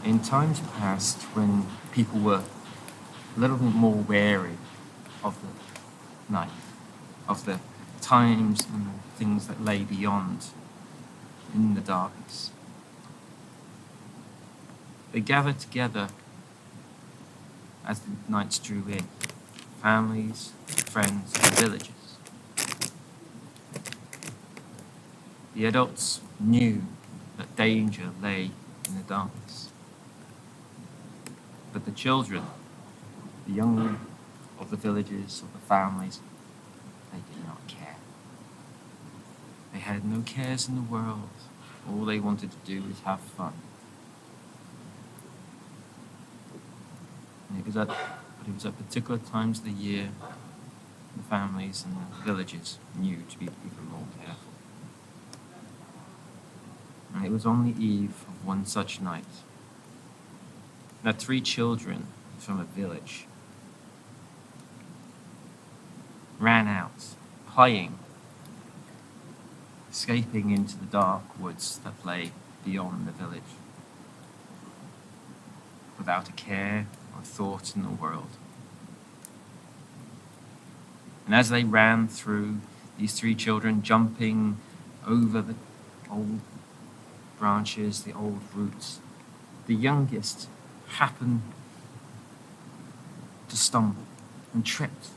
In times past, when people were a little bit more wary of the night, of the times and the things that lay beyond in the darkness, they gathered together as the nights drew in, families, friends, and villages. The adults knew that danger lay in the darkness. But the children, the young of the villages, of the families, they did not care. They had no cares in the world. All they wanted to do was have fun. And it was at particular times of the year the families and the villages knew to be even more careful. And it was on the eve of one such night that 3 children from a village ran out, playing, escaping into the dark woods that lay beyond the village, without a care or thought in the world. And as they ran through, these 3 children jumping over the old branches, the old roots, the youngest happened to stumble and tripped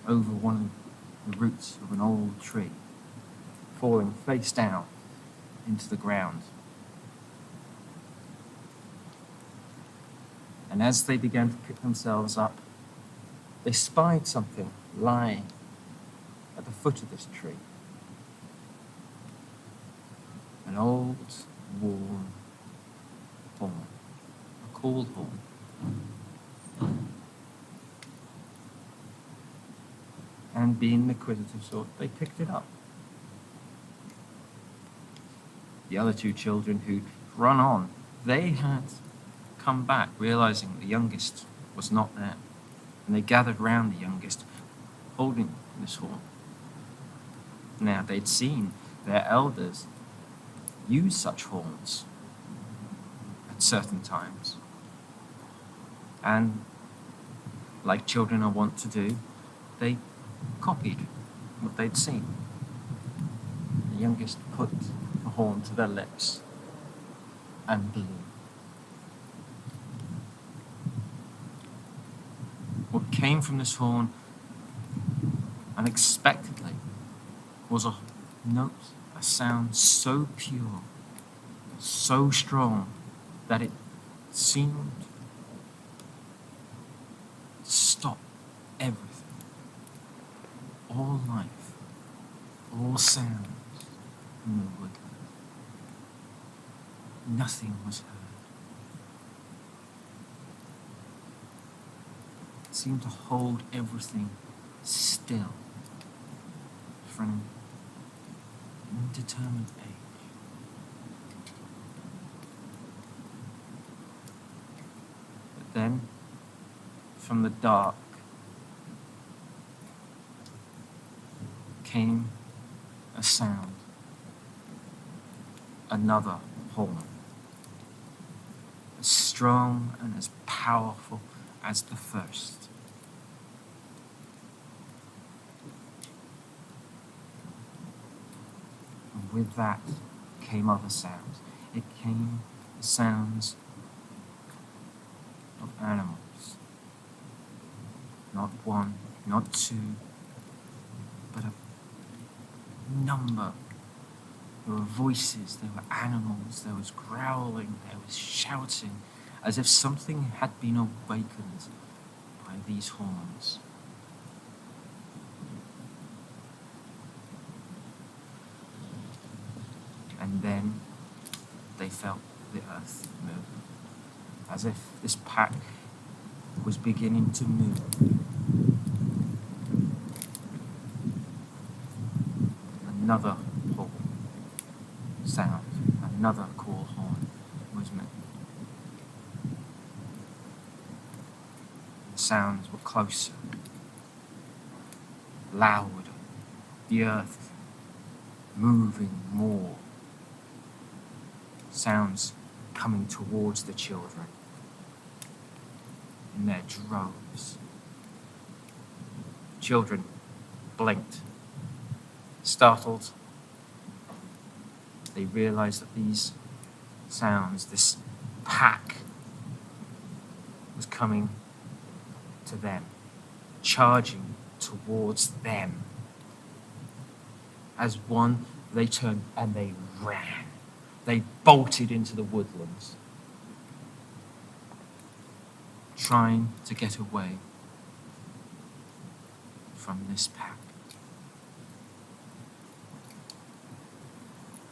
over one of the roots of an old tree, falling face down into the ground. And as they began to pick themselves up, they spied something lying at the foot of this tree. An old, worn horn, a call horn. And being the inquisitive sort, they picked it up. The other 2 children who'd run on, they had come back, realizing the youngest was not there. And they gathered round the youngest, holding this horn. Now, they'd seen their elders use such horns at certain times. And, like children are wont to do, they copied what they'd seen. The youngest put the horn to their lips and blew. What came from this horn unexpectedly was a note, a sound so pure, so strong, that it seemed to stop everything. All life, all sounds in the woodland. Nothing was heard. It seemed to hold everything still for an indeterminate age. But then, from the dark, came a sound, another horn, as strong and as powerful as the first. And with that came other sounds. It came the sounds of animals. Not 1, not 2, but a number. There were voices, there were animals, there was growling, there was shouting, as if something had been awakened by these horns. And then they felt the earth move, as if this pack was beginning to move. Another horn sound, another call horn was made. The sounds were closer, louder, the earth moving more. Sounds coming towards the children in their droves. Children blinked, startled. They realized that these sounds, this pack, was coming to them, charging towards them. As one, they turned and they ran. They bolted into the woodlands, trying to get away from this pack.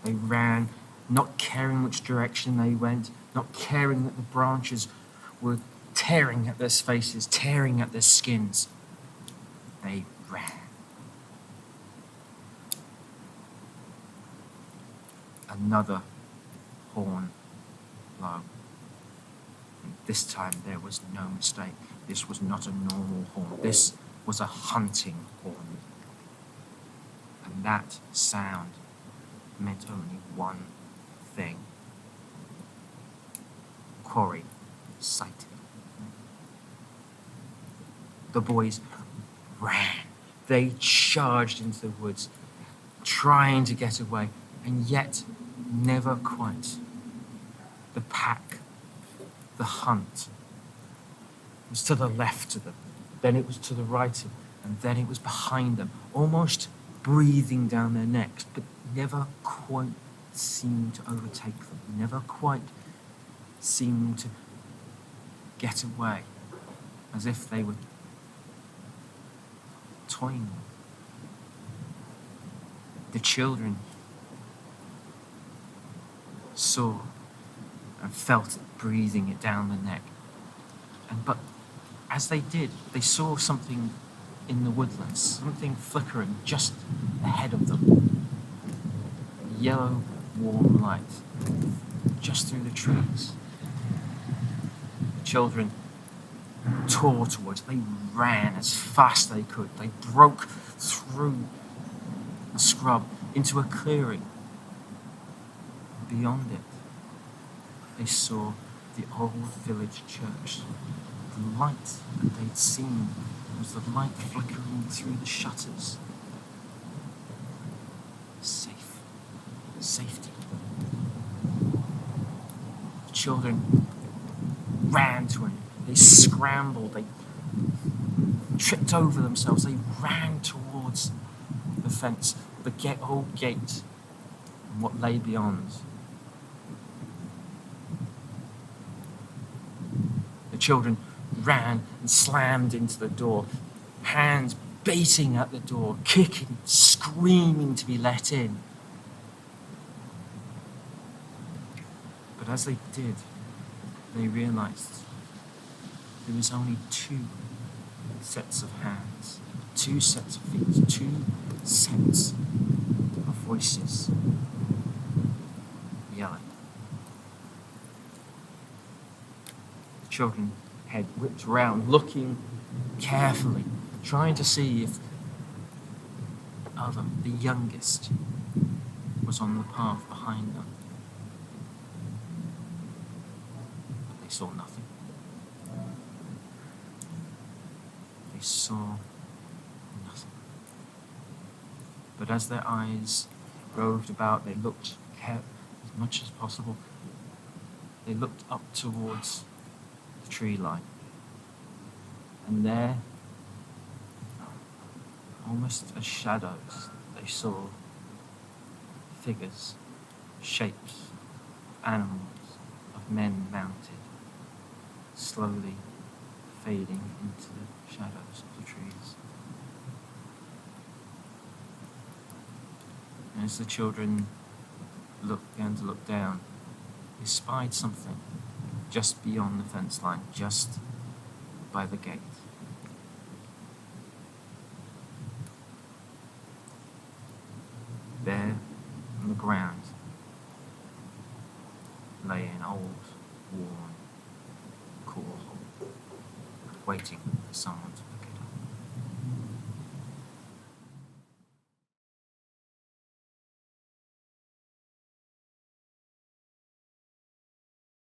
They ran, not caring which direction they went, not caring that the branches were tearing at their faces, tearing at their skins. They ran. Another horn blow. And this time there was no mistake. This was not a normal horn. This was a hunting horn. And that sound meant only one thing. Quarry sighted. The boys ran. They charged into the woods, trying to get away, and yet never quite. The pack, the hunt, was to the left of them, then it was to the right of them, and then it was behind them, almost breathing down their necks, but never quite seemed to overtake them, never quite seemed to get away, as if they were toying. The children saw and felt it breathing it down the neck. But as they did, they saw something in the woodlands, something flickering just ahead of them. A yellow, warm light just through the trees. The children tore towards it. They ran as fast as they could. They broke through the scrub into a clearing. Beyond it, they saw the old village church. The light that they'd seen was the light flickering through the shutters. Safety. The children ran to it. They scrambled. They tripped over themselves. They ran towards the fence, the old gate, and what lay beyond. The children ran and slammed into the door, hands beating at the door, kicking, screaming to be let in. But as they did, they realized there was only two sets of hands, two sets of feet, two sets of voices yelling. The children's head whipped around, looking carefully, trying to see if the youngest, was on the path behind them. But they saw nothing. They saw nothing. But as their eyes roved about, they looked as much as possible. They looked up towards the tree line. And there, almost as shadows, they saw figures, shapes, animals, of men mounted, slowly fading into the shadows of the trees. And as the children began to look down, they spied something just beyond the fence line, just by the gate. There on the ground lay an old, worn, cool hole, waiting for someone